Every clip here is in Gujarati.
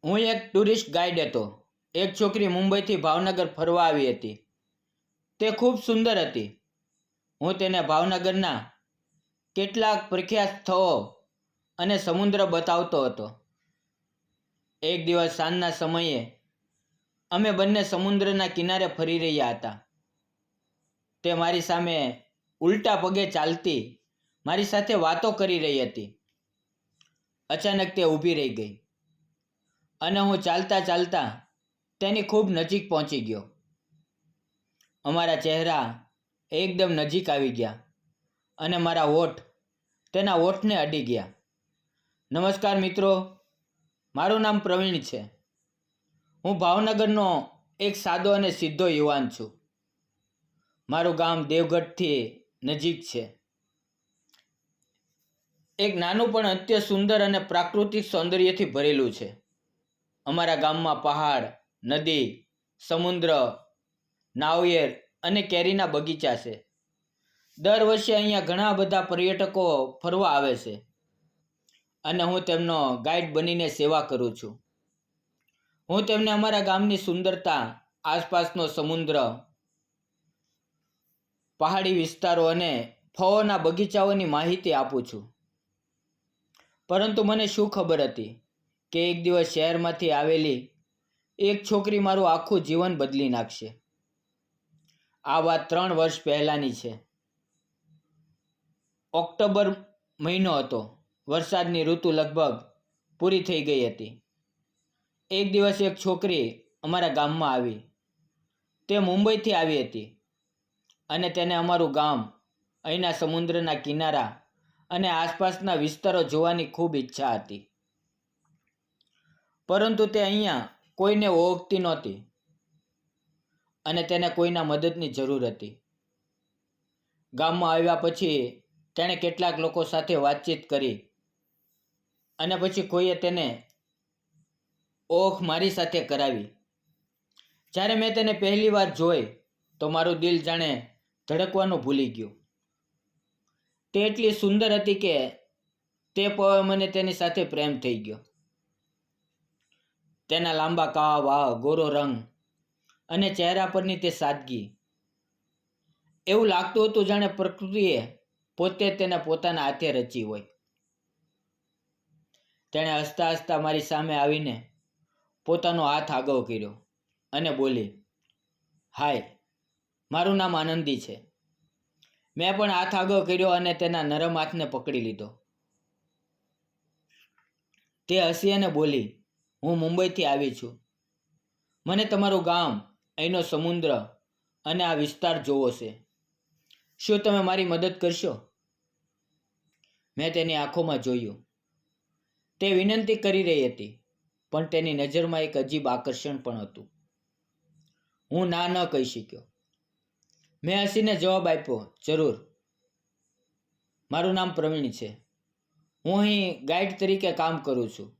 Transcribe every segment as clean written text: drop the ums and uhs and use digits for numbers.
હું એક ટુરિસ્ટ ગાઈડ હતો. એક છોકરી મુંબઈથી ભાવનગર ફરવા આવી હતી. તે ખૂબ સુંદર હતી. હું તેને ભાવનગરના કેટલાક પ્રખ્યાત સ્થળો અને સમુદ્ર બતાવતો હતો. એક દિવસ સાંજના સમયે અમે બંને સમુદ્રના કિનારે ફરી રહ્યા હતા. તે મારી સામે ઉલટા પગે ચાલતી મારી સાથે વાતો કરી રહી હતી. અચાનક તે ઊભી રહી ગઈ અને હું ચાલતા ચાલતા તેની ખૂબ નજીક પહોંચી ગયો. અમારા ચહેરા એકદમ નજીક આવી ગયા અને મારા હોઠ તેના હોઠને અડી ગયા. નમસ્કાર મિત્રો, મારું નામ પ્રવીણ છે. હું ભાવનગરનો એક સાદો અને સીધો યુવાન છું. મારું ગામ દેવગઢથી નજીક છે. એક નાનું પણ અત્યંત સુંદર અને પ્રાકૃતિક સૌંદર્યથી ભરેલું છે. અમારા ગામમાં પહાડ, નદી, સમુદ્ર, નાળિયેર અને કેરીના બગીચા છે. દર વર્ષે અહીંયા ઘણા બધા પર્યટકો ફરવા આવે છે અને હું તેમનો ગાઈડ બનીને સેવા કરું છું. હું તેમને અમારા ગામની સુંદરતા, આસપાસનો સમુદ્ર, પહાડી વિસ્તારો અને ફળોના બગીચાઓની માહિતી આપું છું. પરંતુ મને શું ખબર હતી કે એક દિવસ શહેરમાંથી આવેલી એક છોકરી મારું આખું જીવન બદલી નાખશે. આ વાત 3 વર્ષ પહેલાંની છે. ઓક્ટોબર મહિનો હતો. વરસાદની ઋતુ લગભગ પૂરી થઈ ગઈ હતી. એક દિવસ એક છોકરી અમારા ગામમાં આવી. તે મુંબઈથી આવી હતી અને તેને અમારું ગામ, અહીંના સમુદ્રના કિનારા અને આસપાસના વિસ્તારો જોવાની ખૂબ ઈચ્છા હતી. પરંતુ તે અહીંયા કોઈને ઓળખતી નહોતી અને તેને કોઈના મદદની જરૂર હતી. ગામમાં આવ્યા પછી તેણે કેટલાક લોકો સાથે વાતચીત કરી અને પછી કોઈએ તેને ઓળખ મારી સાથે કરાવી. જ્યારે મેં તેને પહેલી વાર જોઈ તો મારું દિલ જાણે ધડકવાનું ભૂલી ગયું. તે એટલી સુંદર હતી કે તે પળે મને તેની સાથે પ્રેમ થઈ ગયો. તેના લાંબા કાળા વાળ, ગોરો રંગ અને ચહેરા પરની તે સાદગી. એવું લાગતું હતું જાણે પ્રકૃતિએ પોતે તેને પોતાના હાથે રચી હોય. તેણે હસતા હસતા મારી સામે આવીને પોતાનો હાથ આગળ કર્યો અને બોલી, "હાય, મારું નામ આનંદી છે." મેં પણ હાથ આગળ કર્યો અને તેના નરમ હાથને પકડી લીધો. તે હસી અને બોલી, "હું મુંબઈથી આવી છું. મને તમારું ગામ, અહીંનો સમુદ્ર અને આ વિસ્તાર જોવો છે. શું તમે મારી મદદ કરશો?" મેં તેની આંખોમાં જોયું. તે વિનંતી કરી રહી હતી, પણ તેની નજરમાં એક અજીબ આકર્ષણ પણ હતું. હું ના ન કહી શક્યો. મેં હસીને જવાબ આપ્યો, "જરૂર. મારું નામ પ્રવીણ છે. હું અહીં ગાઈડ તરીકે કામ કરું છું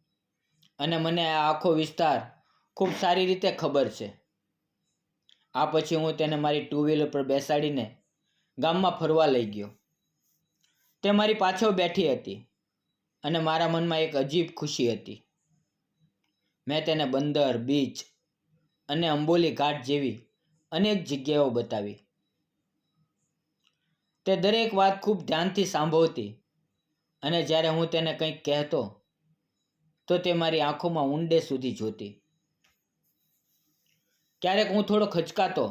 અને મને આ આખો વિસ્તાર ખૂબ સારી રીતે ખબર છે." આ પછી હું તેને મારી 2 વ્હીલર પર બેસાડીને ગામમાં ફરવા લઈ ગયો. તે મારી પાછળ બેઠી હતી અને મારા મનમાં એક અજીબ ખુશી હતી. મેં તેને બંદર, બીચ અને અંબોલી ઘાટ જેવી અનેક જગ્યાઓ બતાવી. તે દરેક વાત ખૂબ ધ્યાનથી સાંભળતી અને જ્યારે હું તેને કંઈક કહેતો તો તે મારી આંખોમાં ઊંડે સુધી જોતી. ક્યારેક હું થોડો ખચકાતો,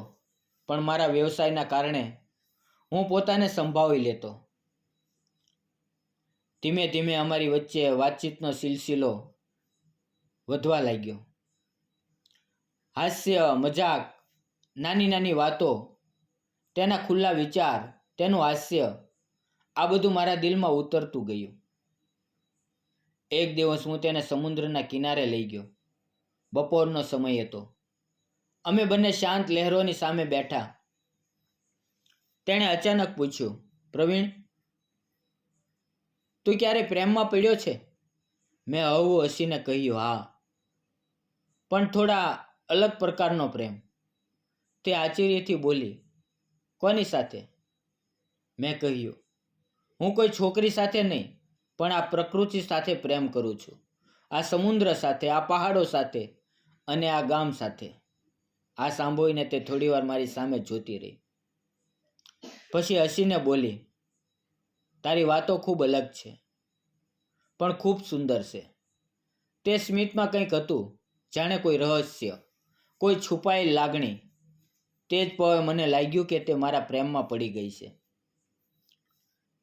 પણ મારા વ્યવસાયના કારણે હું પોતાને સંભાળી લેતો. ધીમે ધીમે અમારી વચ્ચે વાતચીતનો સિલસિલો વધવા લાગ્યો. હાસ્ય, મજાક, નાની નાની વાતો, તેના ખુલ્લા વિચાર, તેનું હાસ્ય, આ બધું મારા દિલમાં ઉતરતું ગયું. એક દિવસ હું તેને સમુદ્રના કિનારે લઈ ગયો. બપોરનો સમય હતો. અમે બંને શાંત લહેરોની સામે બેઠા. તેણે અચાનક પૂછ્યું, "પ્રવીણ, તું ક્યારે પ્રેમમાં પડ્યો છે?" મેં હળવું હસીને કહ્યું, "હા, પણ થોડા અલગ પ્રકારનો પ્રેમ." તે આશ્ચર્યથી બોલી, "કોની સાથે?" મેં કહ્યું, "હું કોઈ છોકરી સાથે નહીં, પણ આ પ્રકૃતિ સાથે પ્રેમ કરું છું આ સમુદ્ર સાથે, આ પહાડો સાથે અને આ ગામ સાથે. આ સાંભળીને તે થોડીવાર મારી સામે જોતી રહી. પછી હસીને બોલી, તારી વાતો ખૂબ અલગ છે, પણ ખૂબ સુંદર છે. તે સ્મિતમાં કંઈક હતું, જાણે કોઈ રહસ્ય, કોઈ છુપાયેલી લાગણી. તે જ પળે મને લાગ્યું કે તે મારા પ્રેમમાં પડી ગઈ છે.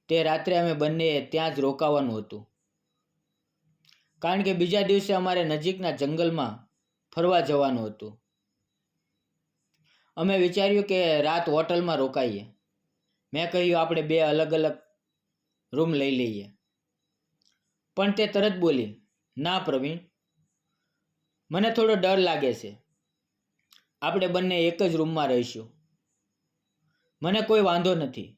તે રાત્રે અમે બંનેએ ત્યાં જ રોકાવાનું હતું, કારણ કે બીજા દિવસે અમારે નજીકના જંગલમાં ફરવા જવાનું હતું. અમે વિચાર્યું કે રાત હોટલમાં રોકાઈએ. મેં કહ્યું આપણે 2 અલગ અલગ રૂમ લઈ લઈએ. પણ તે તરત બોલી, ના પ્રવીણ, મને થોડો ડર લાગે છે. આપણે બંને એક જ રૂમમાં રહીશું. મને કોઈ વાંધો નથી.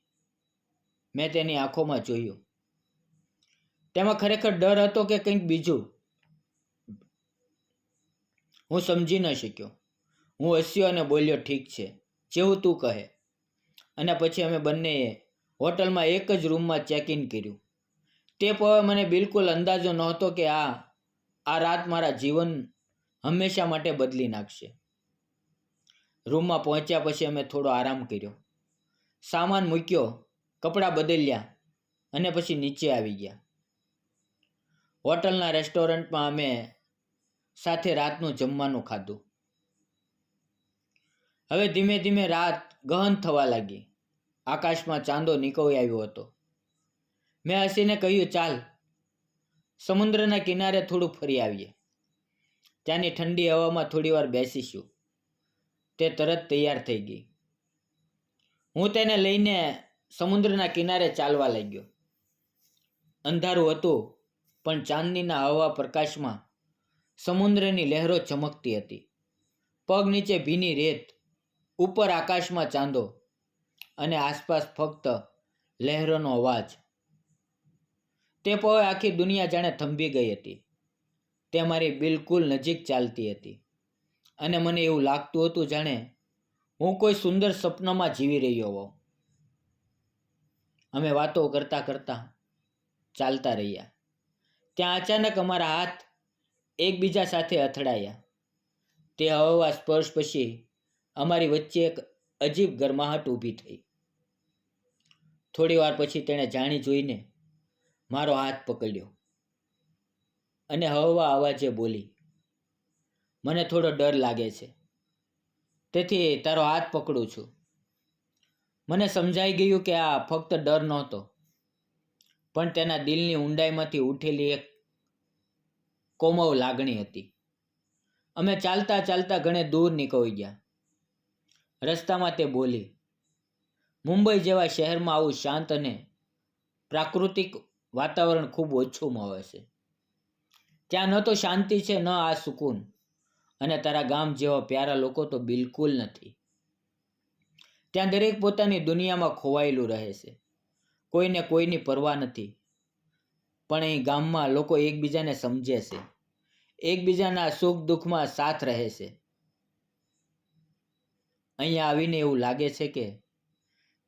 મેં તેની આંખોમાં જોયું. તેમાં ખરેખર ડર હતો કે કંઈક બીજું? હું સમજી ન શક્યો. હું હસ્યો અને બોલ્યો, ઠીક છે, જેવું તું કહે. અને પછી અમે બંનેએ હોટલમાં એક જ રૂમમાં ચેક ઇન કર્યું. તે પળે મને બિલકુલ અંદાજો નહોતો કે આ રાત મારા જીવન હંમેશા માટે બદલી નાખશે. રૂમમાં પહોંચ્યા પછી અમે થોડો આરામ કર્યો, સામાન મૂક્યો, કપડાં બદલ્યા અને પછી નીચે આવી ગયા. હોટલના રેસ્ટોરન્ટમાં અમે સાથે રાતનું જમવાનું ખાધું. હવે ધીમે ધીમે રાત ગહન થવા લાગી. આકાશમાં ચાંદો નીકળી આવ્યો હતો. મેં હસીને કહ્યું, ચાલ સમુદ્રના કિનારે થોડું ફરી આવીએ. ત્યાંની ઠંડી હવામાં થોડીવાર બેસીશું. તે તરત તૈયાર થઈ ગઈ. હું તેને લઈને સમુદ્રના કિનારે ચાલવા લાગ્યો. અંધારું હતું, પણ ચાંદનીના હળવા પ્રકાશમાં સમુદ્રની લહેરો ચમકતી હતી. પગ નીચે ભીની રેત, ઉપર આકાશમાં ચાંદો અને આસપાસ ફક્ત લહેરોનો અવાજ. તે પળે આખી દુનિયા જાણે થંભી ગઈ હતી. તે મારી બિલકુલ નજીક ચાલતી હતી અને મને એવું લાગતું હતું જાણે હું કોઈ સુંદર સપનામાં જીવી રહ્યો હોઉં. અમે વાતો કરતા કરતા ચાલતા રહ્યા. ત્યાં અચાનક અમારા હાથ એકબીજા સાથે અથડાયા. તે હળવા સ્પર્શ પછી અમારી વચ્ચે એક અજીબ ગરમાહટ ઊભી થઈ. થોડી વાર પછી તેણે જાણી જોઈને મારો હાથ પકડ્યો અને હળવા અવાજે બોલી, મને થોડો ડર લાગે છે, તેથી તારો હાથ પકડું છું. મને સમજાઈ ગયું કે આ ફક્ત ડર નહોતો, પણ તેના દિલની ઊંડાઈમાંથી ઉઠેલી એક કોમળ લાગણી હતી. અમે ચાલતા ચાલતા ઘણે દૂર નીકળી ગયા. રસ્તામાં તે બોલી, મુંબઈ જેવા શહેરમાં આવું શાંત અને પ્રાકૃતિક વાતાવરણ ખૂબ ઓછું મળે છે. ત્યાં ન તો શાંતિ છે, ન આ સુકૂન, અને તારા ગામ જેવા પ્યારા લોકો તો બિલકુલ નથી. ત્યાં દરેક પોતાની દુનિયામાં ખોવાયેલું રહે છે. કોઈને કોઈની પરવા નથી. પણ અહીં ગામમાં લોકો એકબીજાને સમજે છે, એકબીજાના સુખ દુઃખમાં સાથ રહે છે. અહીંયા આવીને એવું લાગે છે કે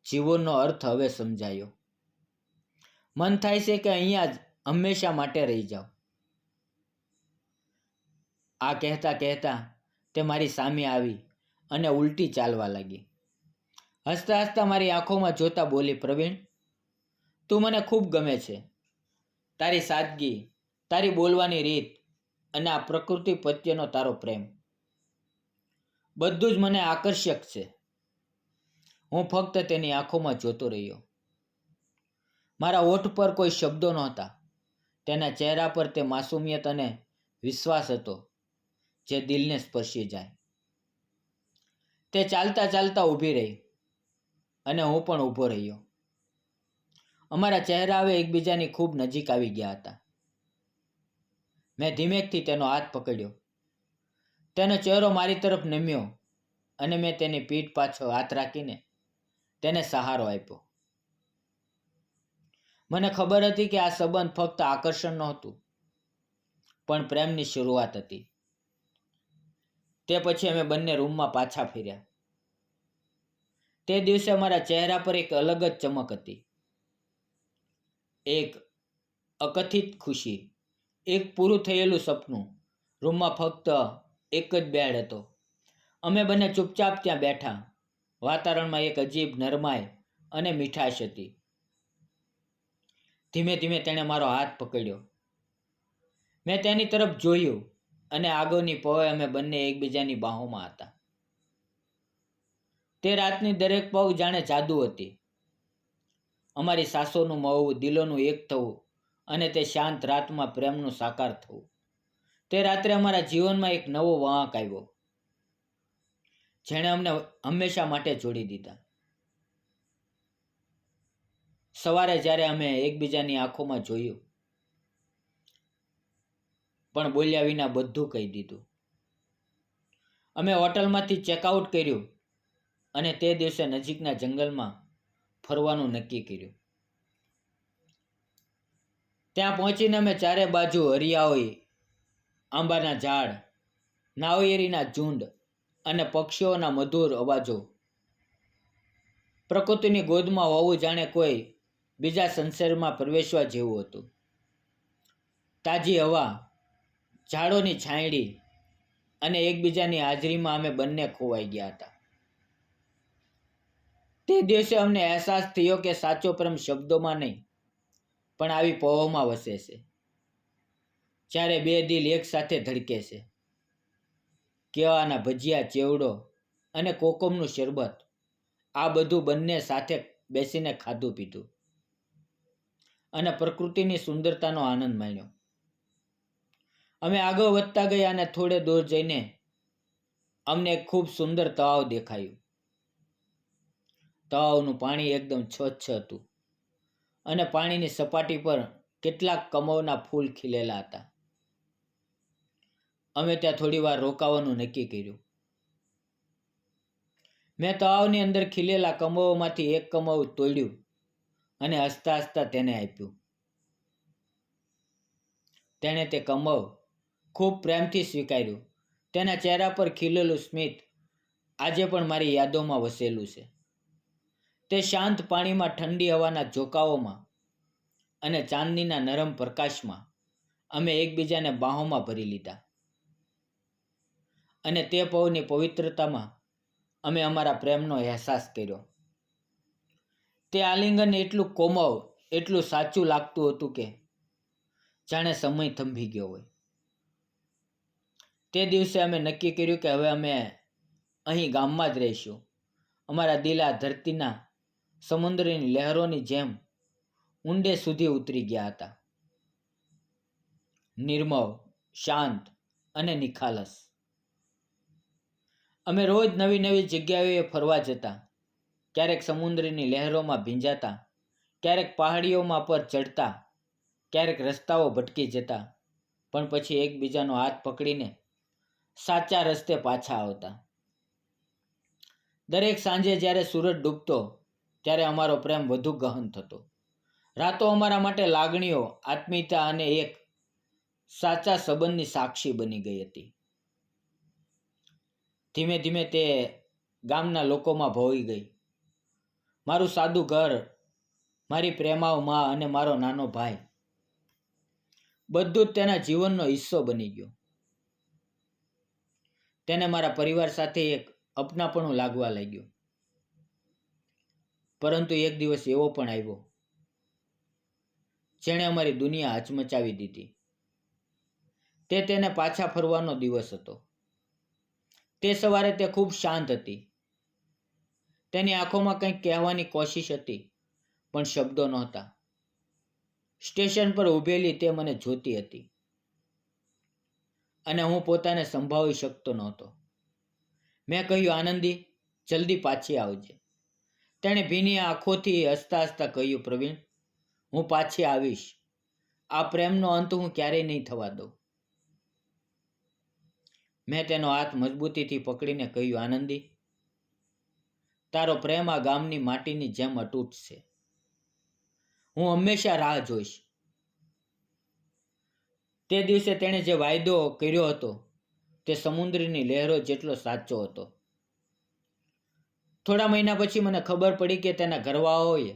જીવનનો અર્થ હવે સમજાયો. મન થાય છે કે અહીંયા જ હંમેશા માટે રહી જાઓ. આ કહેતા કહેતા તે મારી સામે આવી અને ઉલટી ચાલવા લાગી. હસતા હસતા મારી આંખોમાં જોતા બોલી, પ્રવીણ, તું મને ખૂબ ગમે છે. તારી સાદગી, તારી બોલવાની રીત અને આ પ્રકૃતિ પ્રત્યેનો તારો પ્રેમ, બધું જ મને આકર્ષક છે. હું ફક્ત તેની આંખોમાં જોતો રહ્યો. મારા હોઠ પર કોઈ શબ્દો નહોતા. તેના ચહેરા પર તે માસુમિયત અને વિશ્વાસ હતો જે દિલને સ્પર્શી જાય. તે ચાલતા ચાલતા ઊભી રહી અને હું પણ ઊભો રહ્યો. અમારા ચહેરા હવે એકબીજાની ખૂબ નજીક આવી ગયા હતા. મેં ધીમેકથી તેનો હાથ પકડ્યો. તેનો ચહેરો મારી તરફ નમ્યો અને મેં તેની પીઠ પાછળ હાથ રાખીને તેને સહારો આપ્યો. મને ખબર હતી કે આ સંબંધ ફક્ત આકર્ષણ નહોતું, પણ પ્રેમની શરૂઆત હતી. તે પછી અમે બંને રૂમમાં પાછા ફર્યા. તે દિવસે અમારા ચહેરા પર એક અલગ જ ચમક હતી. એક અકથિત ખુશી, એક પૂરું થયેલું સપનું. રૂમમાં ફક્ત એક જ બેડ હતો. અમે બંને ચૂપચાપ ત્યાં બેઠા. વાતાવરણમાં એક અજીબ નરમાઈ અને મીઠાશ હતી. ધીમે ધીમે તેણે મારો હાથ પકડ્યો. મેં તેની તરફ જોયું અને આગળની પહોળે અમે બંને એકબીજાની બાહોમાં હતા. તે રાતની દરેક પગ જાણે જાદુ હતી. અમારી સાસોનું મળવું, દિલોનું એક થવું અને તે શાંત રાતમાં પ્રેમનું સાકાર થવું. તે રાત્રે અમારા જીવનમાં એક નવો વાંક આવ્યો, જેણે અમને હંમેશા માટે જોડી દીધા. સવારે જ્યારે અમે એકબીજાની આંખોમાં જોયું, પણ બોલ્યા વિના બધું કહી દીધું. અમે હોટલમાંથી ચેકઆઉટ કર્યું અને તે દિવસે નજીકના જંગલમાં ફરવાનું નક્કી કર્યું. ત્યાં પહોંચીને અમે ચારે બાજુ હરિયાળી, આંબાના ઝાડ, નાળિયેરીના ઝુંડ અને પક્ષીઓના મધુર અવાજો. પ્રકૃતિની ગોદમાં હોવું જાણે કોઈ બીજા સંસારમાં પ્રવેશવા જેવું હતું. તાજી હવા, ઝાડોની છાંયડી અને એકબીજાની હાજરીમાં અમે બંને ખોવાઈ ગયા હતા. તે દિવસે અમને અહેસાસ થયો કે સાચો પ્રેમ શબ્દોમાં નહીં, પણ આવી પહોળમાં વસે છે. જ્યારે બે દિલ એક સાથે ધડકે છે. કેળાના ભજીયા, ચેવડો અને કોકમનું શરબત, આ બધું બંને સાથે બેસીને ખાધું પીધું અને પ્રકૃતિની સુંદરતાનો આનંદ માણ્યો. અમે આગળ વધતા ગયા અને થોડે દૂર જઈને અમને એક ખૂબ સુંદર તળાવ દેખાયું. તળાવનું પાણી એકદમ સ્વચ્છ હતું અને પાણીની સપાટી પર કેટલાક કમળના ફૂલ ખીલેલા હતા. અમે ત્યાં થોડી વાર રોકાવાનું નક્કી કર્યું. મેં તળાવની અંદર ખીલેલા કમળોમાંથી એક કમળ તોડ્યું અને હસતા હસતા તેને આપ્યું. તેણે તે કમળ ખૂબ પ્રેમથી સ્વીકાર્યું. તેના ચહેરા પર ખીલેલું સ્મિત આજે પણ મારી યાદોમાં વસેલું છે. તે શાંત પાણીમાં, ઠંડી હવાના ઝોકાઓમાં અને ચાંદનીના નરમ પ્રકાશમાં અમે એકબીજાને બાહોમાં ભરી લીધા. અને તે પળની પવિત્રતામાં અમે અમારા પ્રેમનો અહેસાસ કર્યો. તે આલિંગન એટલું કોમળ, એટલું સાચું લાગતું હતું કે જાણે સમય થંભી ગયો હોય. તે દિવસે અમે નક્કી કર્યું કે હવે અમે અહીં ગામમાં જ રહીશું. અમારા દિલ આ ધરતીના સમુદ્રની લહેરોની જેમ ઊંડે સુધી ઉતરી ગયા હતા. નિર્મળ, શાંત અને નિખાલસ. અમે રોજ નવી નવી જગ્યાઓએ ફરવા જતા. ક્યારેક સમુદ્રની લહેરોમાં ભીંજાતા, ક્યારેક પહાડીઓમાં પર ચડતા, ક્યારેક રસ્તાઓ ભટકી જતા, પણ પછી એકબીજાનો હાથ પકડીને સાચા રસ્તે પાછા આવતા. દરેક સાંજે જ્યારે સૂરજ ડૂબતો, ત્યારે અમારો પ્રેમ વધુ ગહન થતો. રાતો અમારા માટે લાગણીઓ, આત્મીયતા અને એક સાચા સંબંધની સાક્ષી બની ગઈ હતી. ધીમે ધીમે તે ગામના લોકોમાં ભળી ગઈ. મારું સાદું ઘર, મારી પ્રેમાળ માં અને મારો નાનો ભાઈ, બધું જ તેના જીવનનો હિસ્સો બની ગયું. તેને મારા પરિવાર સાથે એક અપનાપણું લાગવા લાગ્યું. પરંતુ એક દિવસ એવો પણ આવ્યો જેણે અમારી દુનિયા હચમચાવી દીધી. તે તેને પાછા ફરવાનો દિવસ હતો. તે સવારે તે ખૂબ શાંત હતી. તેની આંખોમાં કંઈક કહેવાની કોશિશ હતી, પણ શબ્દો નહોતા. સ્ટેશન પર ઊભેલી તે મને જોતી હતી અને હું પોતાને સંભાળી શકતો નહોતો. મેં કહ્યું, આનંદી, જલ્દી પાછી આવજે. તેણે ભીની આંખોથી હસતા હસતા કહ્યું, પ્રવીણ, હું પાછી આવીશ. આ પ્રેમનો અંત હું ક્યારેય નહીં થવા દઉં. મેં તેનો હાથ મજબૂતીથી પકડીને કહ્યું, આનંદી, તારો પ્રેમ આ ગામની માટીની જેમ અતૂટ છે. હું હંમેશા રાહ જોઈશ. તે દિવસે તેણે જે વાયદો કર્યો હતો તે સમુદ્રની લહેરો જેટલો સાચો હતો. થોડા મહિના પછી મને ખબર પડી કે તેના ઘરવાળાઓએ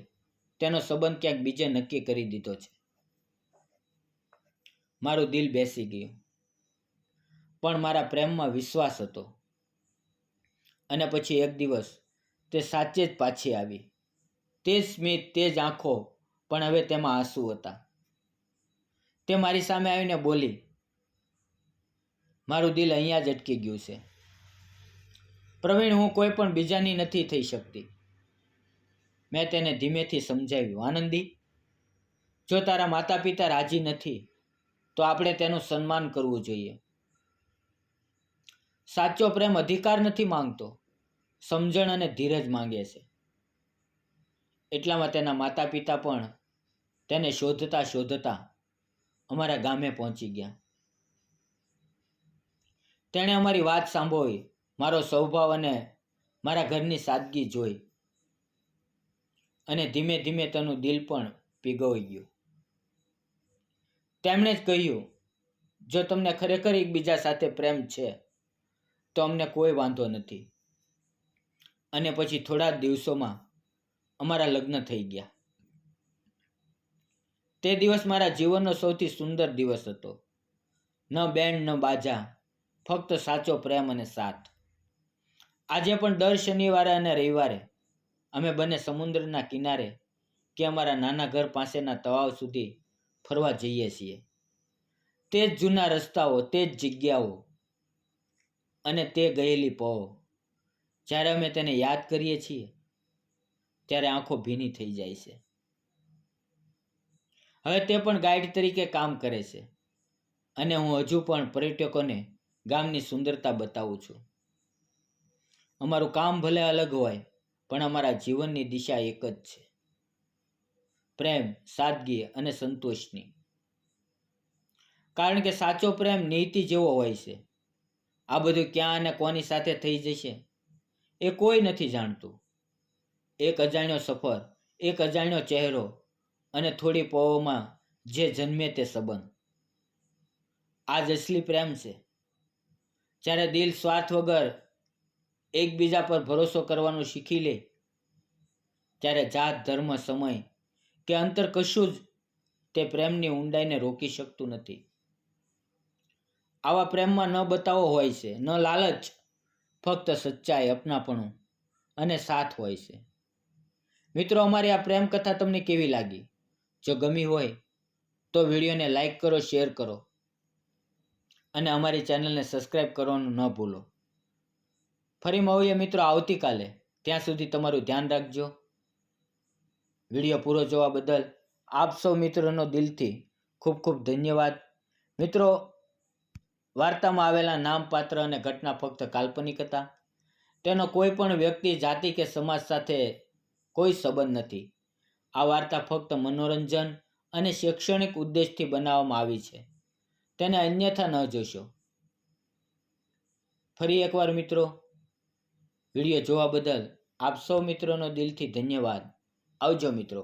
તેનો સંબંધ ક્યાંક બીજે નક્કી કરી દીધો છે. મારું દિલ બેસી ગયું. પણ મારા પ્રેમમાં વિશ્વાસ હતો. અને પછી એક દિવસ તે સાચે જ પાછી આવી. તે જ સ્મિત, તે જ આંખો, પણ હવે તેમાં આંસુ હતા. તે મારી સામે આવીને બોલી, મારું દિલ અહીંયા જ અટકી ગયું છે. પ્રવીણ, હું કોઈ પણ બીજાની નથી થઈ શકતી. મેં તેને ધીમેથી સમજાવ્યું, આનંદી, જો તારા માતા પિતા રાજી નથી તો આપણે તેનું સન્માન કરવું જોઈએ. સાચો પ્રેમ અધિકાર નથી માંગતો, સમજણ અને ધીરજ માંગે છે. એટલામાં તેના માતા પિતા પણ તેને શોધતા શોધતા અમારા ગામે પહોંચી ગયા. તેણે અમારી વાત સાંભળી, મારો સ્વભાવ અને મારા ઘરની સાદગી જોઈ, અને ધીમે ધીમે તેનું દિલ પણ પીગળી ગયું. તેમણે જ કહ્યું, જો તમને ખરેખર એકબીજા સાથે પ્રેમ છે તો અમને કોઈ વાંધો નથી. અને પછી થોડા જ દિવસોમાં અમારા લગ્ન થઈ ગયા. તે દિવસ મારા જીવનનો સૌથી સુંદર દિવસ હતો. ન બેન્ડ, ન બાજા, ફક્ત સાચો પ્રેમ અને સાથ. આજે પણ દર શનિવારે અને રવિવારે અમે બંને સમુદ્રના કિનારે કે અમારા નાના ઘર પાસેના તળાવ સુધી ફરવા જઈએ છીએ. તે જ જૂના રસ્તાઓ, તે જ જગ્યાઓ અને તે ગયેલી પળો. જ્યારે અમે તેને યાદ કરીએ છીએ ત્યારે આંખો ભીની થઈ જાય છે. હવે તે પણ ગાઈડ તરીકે કામ કરે છે અને હું હજુ પણ પર્યટકોને ગામની સુંદરતા બતાવું છું. અમારું કામ ભલે અલગ હોય પણ અમારા જીવનની દિશા એક જ છે, પ્રેમ, સાદગી અને સંતોષની. કારણ કે સાચો પ્રેમ નીતિ જેવો હોય છે. આ બધું ક્યાં અને કોની સાથે થઈ જશે એ કોઈ નથી જાણતું. એક અજાણ્યો સફર, એક અજાણ્યો ચહેરો અને થોડી પળોમાં જે જન્મે તે સંબંધ. આ જ અસલી પ્રેમ છે. જ્યારે દિલ સ્વાર્થ વગર એકબીજા પર ભરોસો કરવાનું શીખી લે, ત્યારે જાત, ધર્મ, સમય કે અંતર કશું જ તે પ્રેમની ઊંડાઈને રોકી શકતું નથી. આવા પ્રેમમાં ન બતાવો હોય છે, ન લાલચ, ફક્ત સચ્ચાઈ, અપનાપણું અને સાથ હોય છે. મિત્રો, અમારી આ પ્રેમ કથા તમને કેવી લાગી? જો ગમી હોય તો વિડીયોને લાઈક કરો, શેર કરો અને અમારી ચેનલને સબસ્ક્રાઈબ કરવાનું ન ભૂલો. ફરી મળીએ મિત્રો આવતીકાલે. ત્યાં સુધી તમારું ધ્યાન રાખજો. વિડીયો પૂરો જોવા બદલ આપ સૌ મિત્રોનો દિલથી ખૂબ ખૂબ ધન્યવાદ. મિત્રો, વાર્તામાં આવેલા નામ, પાત્ર અને ઘટના ફક્ત કાલ્પનિક હતા. તેનો કોઈ પણ વ્યક્તિ, જાતિ કે સમાજ સાથે કોઈ સંબંધ નથી. આ વાર્તા ફક્ત મનોરંજન અને શૈક્ષણિક ઉદ્દેશથી બનાવવામાં આવી છે. તેને અન્યથા ન જોશો. ફરી એકવાર મિત્રો, વિડીયો જોવા બદલ આપ સૌ મિત્રોનો દિલથી ધન્યવાદ. આવજો મિત્રો.